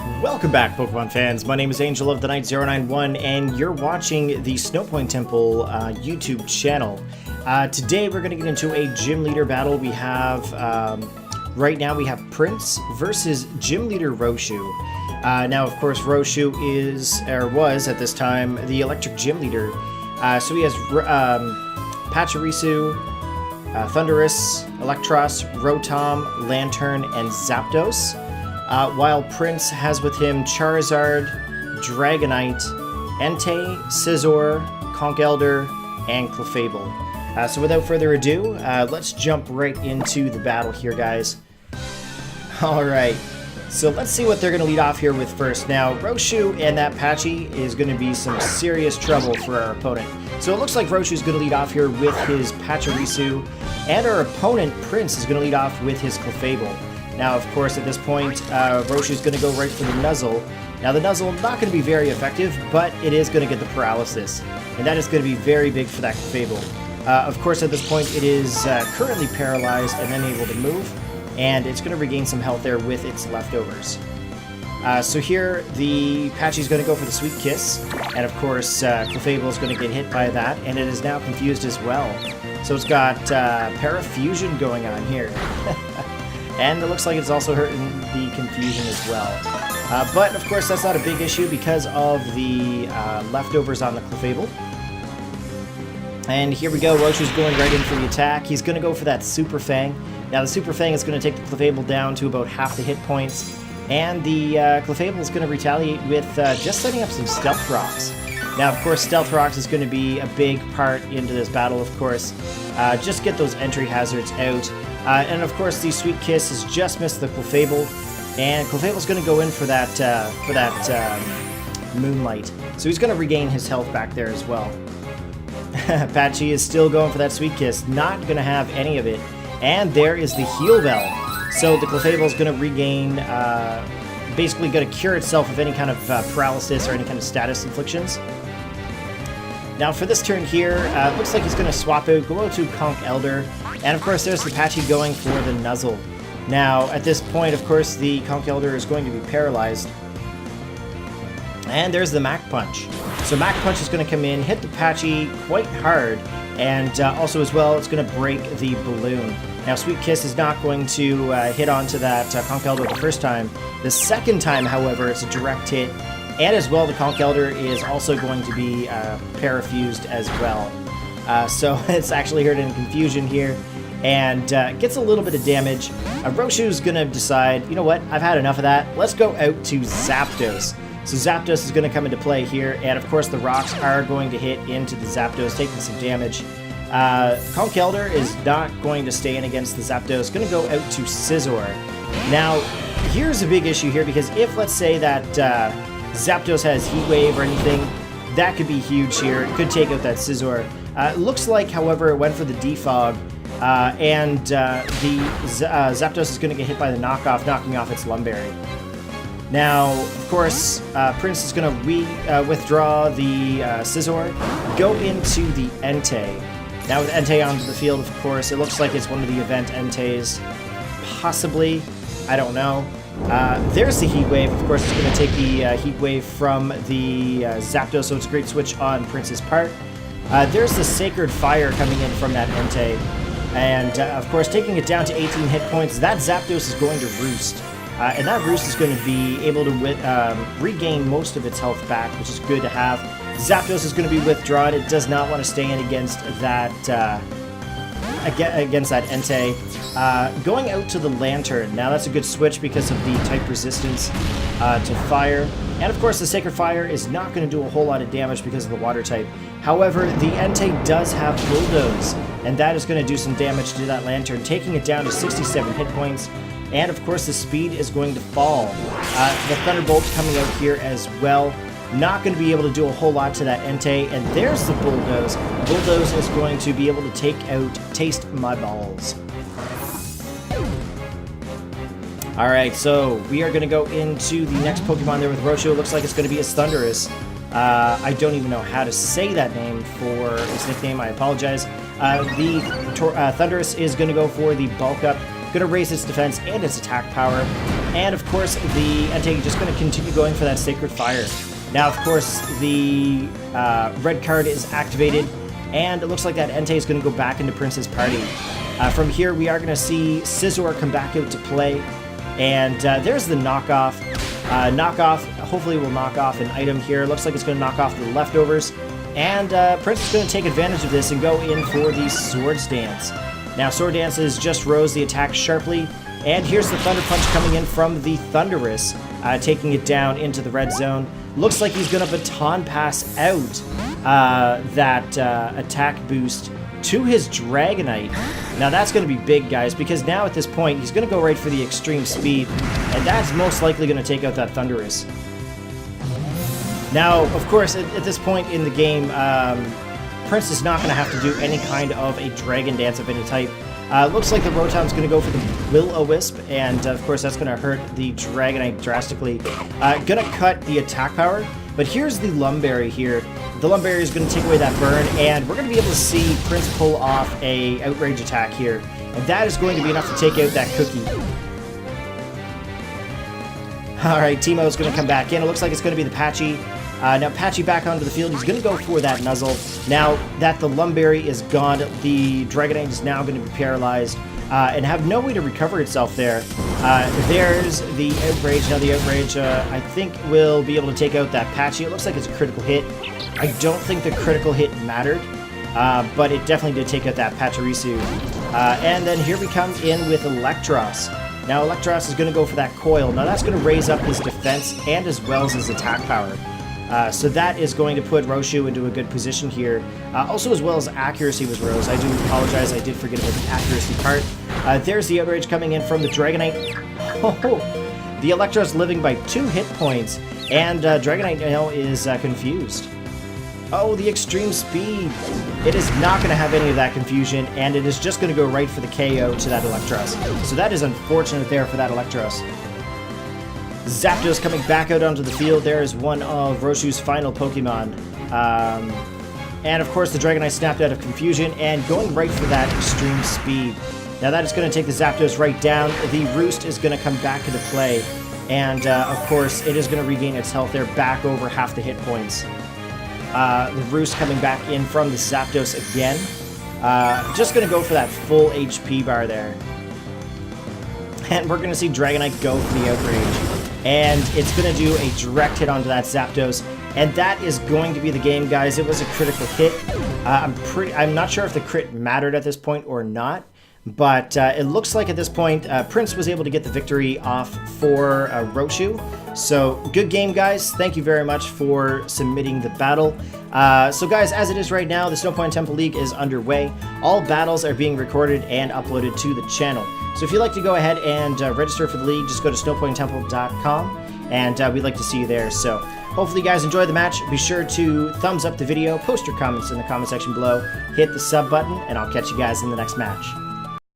Welcome back, Pokemon fans. My name is Angel of the Night 091, and you're watching the Snowpoint Temple YouTube channel. Today, we're going to get into a gym leader battle. We have, right now, we have Prince versus Gym Leader Roshu. Now, of course, Roshu is, or was at this time, the Electric Gym Leader. So he has Pachirisu, Thundurus, Electros, Rotom, Lantern, and Zapdos. While Prince has with him Charizard, Dragonite, Entei, Scizor, Conkeldurr, and Clefable. So without further ado, let's jump right into the battle here, guys. Alright, so let's see what they're going to lead off here with first. Now, Roshu and that Patchy is going to be some serious trouble for our opponent. So it looks like Roshu's going to lead off here with his Pachirisu, and our opponent, Prince, is going to lead off with his Clefable. Now, of course, at this point, Roshu's going to go right for the Nuzzle. Now, the Nuzzle not going to be very effective, but it is going to get the Paralysis, and that is going to be very big for that Clefable. Of course, at this point, it is currently paralyzed and unable to move, and it's going to regain some health there with its leftovers. So here, the Patchy's going to go for the Sweet Kiss, and of course, Clefable is going to get hit by that, and it is now confused as well. So it's got Parafusion going on here. And it looks like it's also hurting the confusion as well. But, of course, that's not a big issue because of the leftovers on the Clefable. And here we go. Roshu's going right in for the attack. He's going to go for that Super Fang. Now, the Super Fang is going to take the Clefable down to about half the hit points. And the Clefable is going to retaliate with just setting up some Stealth Rocks. Now, of course, Stealth Rocks is going to be a big part into this battle, of course. Just get those entry hazards out. And of course, the Sweet Kiss has just missed the Clefable, and Clefable's going to go in for that Moonlight. So he's going to regain his health back there as well. Patchy is still going for that Sweet Kiss, not going to have any of it. And there is the Heal Bell. So the Clefable is going to regain, basically going to cure itself of any kind of paralysis or any kind of status inflictions. Now for this turn here, it looks like he's going to swap out, go out to Conkeldurr, and of course there's the Patchy going for the Nuzzle. Now at this point, of course, the Conkeldurr is going to be paralyzed. And there's the Mach Punch. So Mach Punch is going to come in, hit the Patchy quite hard, and also as well, it's going to break the balloon. Now Sweet Kiss is not going to hit onto that Conkeldurr the first time. The second time, however, it's a direct hit. And as well, the Conkeldurr is also going to be parafused as well. So it's actually hurting confusion here, and gets a little bit of damage. Roshu's going to decide, you know what, I've had enough of that. Let's go out to Zapdos. So Zapdos is going to come into play here, and of course the rocks are going to hit into the Zapdos, taking some damage. Conkeldurr is not going to stay in against the Zapdos, going to go out to Scizor. Now, here's a big issue here, because if, let's say that Zapdos has Heat Wave or anything, that could be huge here. It could take out that Scizor. It looks like, however, it went for the Defog, and the Zapdos is going to get hit by the knockoff, knocking off its Lumberry. Now, of course, Prince is going to withdraw the Scizor, go into the Entei. Now with Entei onto the field, of course, it looks like it's one of the event Enteis. Possibly. I don't know. There's the Heat Wave. Of course, it's going to take the Heat Wave from the Zapdos, so it's a great switch on Prince's part. There's the Sacred Fire coming in from that Entei. And, of course, taking it down to 18 hit points, that Zapdos is going to Roost. And that Roost is going to be able to regain most of its health back, which is good to have. Zapdos is going to be withdrawn. It does not want to stay in against that Entei. Going out to the Lantern. Now that's a good switch because of the type resistance to fire. And of course the Sacred Fire is not going to do a whole lot of damage because of the water type. However, the Entei does have Bulldoze, and that is going to do some damage to that Lantern, taking it down to 67 hit points. And of course the speed is going to fall. The Thunderbolt coming out here as well. Not going to be able to do a whole lot to that Entei, and there's the Bulldoze. Bulldoze is going to be able to take out Taste My Balls. Alright, so we are going to go into the next Pokemon there with Roshu. It looks like it's going to be a Thundurus. I don't even know how to say that name for its nickname. I apologize. The Thundurus is going to go for the Bulk Up. Going to raise its defense and its attack power. And of course, the Entei just going to continue going for that Sacred Fire. Now, of course, the red card is activated, and it looks like that Entei is going to go back into Prince's party. From here, we are going to see Scizor come back out to play, and there's the knockoff. Hopefully will knock off an item here. Looks like it's going to knock off the leftovers, and Prince is going to take advantage of this and go in for the Swords Dance. Now, Sword Dance has just rose the attack sharply, and here's the Thunder Punch coming in from the Thundurus, taking it down into the red zone. Looks like he's going to baton pass out that attack boost to his Dragonite. Now that's going to be big, guys, because now at this point he's going to go right for the extreme speed, and that's most likely going to take out that Thundurus. Now, of course, at this point in the game, Prince is not going to have to do any kind of a Dragon Dance of any type. Looks like the Rotom's going to go for the Will-O-Wisp, and of course that's going to hurt the Dragonite drastically. Going to cut the attack power, but here's the Lumberry here. The Lumberry is going to take away that burn, and we're going to be able to see Prince pull off a Outrage attack here, and that is going to be enough to take out that Cookie. Alright, Teemo is going to come back in. It looks like it's going to be the Patchy. Now Patchy back onto the field. He's going to go for that Nuzzle. Now that the Lumberry is gone, the Dragonite is now going to be paralyzed and have no way to recover itself there. There's the Outrage. Now the Outrage, I think, will be able to take out that Patchy. It looks like it's a critical hit. I don't think the critical hit mattered, but it definitely did take out that Pachirisu. And then here we come in with Electros. Now Electros is going to go for that Coil. Now that's going to raise up his defense and as well as his attack power. So that is going to put Roshu into a good position here. Also, as well as accuracy with Rose. I do apologize, I did forget about the accuracy part. There's the Outrage coming in from the Dragonite. Oh, the Electros living by 2 hit points, and Dragonite now is confused. Oh, the extreme speed. It is not going to have any of that confusion, and it is just going to go right for the KO to that Electros. So that is unfortunate there for that Electros. Zapdos coming back out onto the field. There is one of Roshu's final Pokemon. And of course the Dragonite snapped out of confusion and going right for that extreme speed. Now that is going to take the Zapdos right down. The Roost is going to come back into play. And of course it is going to regain its health there, back over half the hit points. The Roost coming back in from the Zapdos again. Just going to go for that full HP bar there. And we're going to see Dragonite go for the Outrage. And it's going to do a direct hit onto that Zapdos, and that is going to be the game, guys. It was a critical hit. I'm not sure if the crit mattered at this point or not, but it looks like at this point Prince was able to get the victory off for Roshu. So good game, guys. Thank you very much for submitting the battle. So guys, as it is right now, the Snowpoint Temple League is underway. All battles are being recorded and uploaded to the channel. So if you'd like to go ahead and register for the league, just go to snowpointtemple.com, and we'd like to see you there. So hopefully you guys enjoyed the match. Be sure to thumbs up the video, post your comments in the comment section below, hit the sub button, and I'll catch you guys in the next match.